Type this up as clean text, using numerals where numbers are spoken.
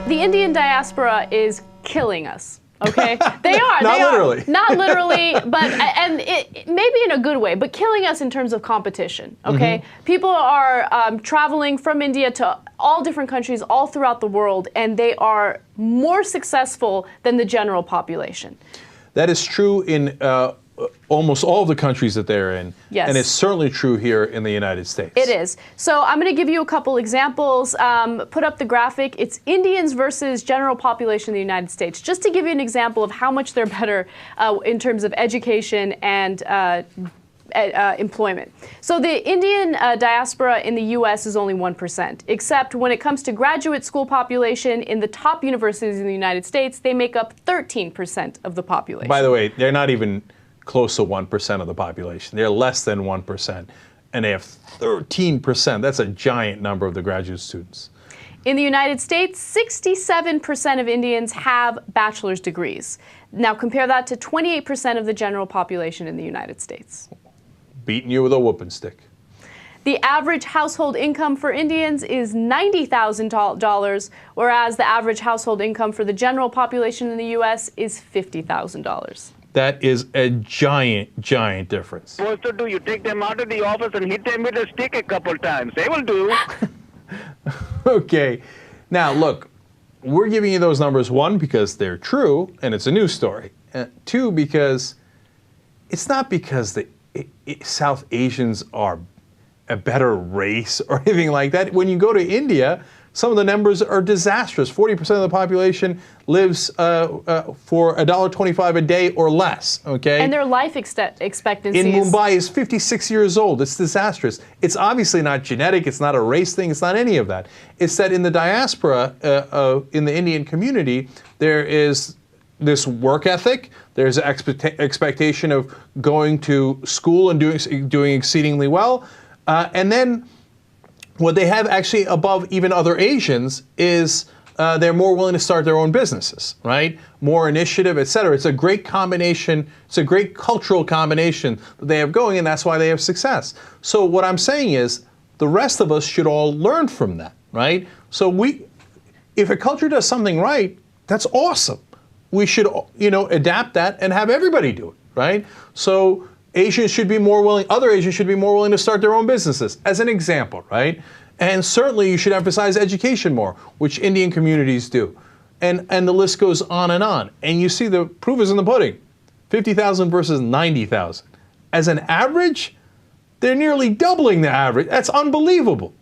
The Indian diaspora is killing us. Okay, they are. Not literally. Not literally, but and it maybe in a good way, but killing us in terms of competition. Okay, people are traveling from India to all different countries all throughout the world, and they are more successful than the general population. That is true in almost all of the countries that they're in. Yes. And it's certainly true here in the United States. It is. So I'm going to give you a couple examples. Put up the graphic. It's Indians versus general population in the United States. Just to give you an example of how much they're better in terms of education and employment. So the Indian diaspora in the U.S. is only 1%, except when it comes to graduate school population in the top universities in the United States, they make up 13% of the population. By the way, they're not even close to 1% of the population. They're less than 1%, and they have 13%. That's a giant number of the graduate students. In the United States, 67% of Indians have bachelor's degrees. Now compare that to 28% of the general population in the United States. Beating you with a whooping stick. The average household income for Indians is $90,000, whereas the average household income for the general population in the U.S. is $50,000. That is a giant, giant difference. Supposed to do, you take them out of the office and hit them with a stick a couple times. They will do. Okay. Now, look, we're giving you those numbers, one, because they're true, and it's a news story. Two, because it's not because the South Asians are a better race or anything like that. When you go to India, some of the numbers are disastrous. 40% of the population lives for $1.25 a day or less, okay? And their life expectancy in Mumbai is 56 years old. It's disastrous. It's obviously not genetic. It's not a race thing. It's not any of that. It's that in the diaspora, in the Indian community, there is this work ethic. There's an expectation of going to school and doing exceedingly well. And then what they have actually above even other Asians is they're more willing to start their own businesses, right? More initiative, et cetera. It's a great combination. It's a great cultural combination that they have going, and that's why they have success. So what I'm saying is the rest of us should all learn from that, right? So if a culture does something right, that's awesome. We should, adapt that and have everybody do it, right? So Asians should be more willing, other Asians should be more willing to start their own businesses, as an example, right? And certainly you should emphasize education more, which Indian communities do. And the list goes on. And you see the proof is in the pudding. 50,000 versus 90,000. As an average, they're nearly doubling the average. That's unbelievable.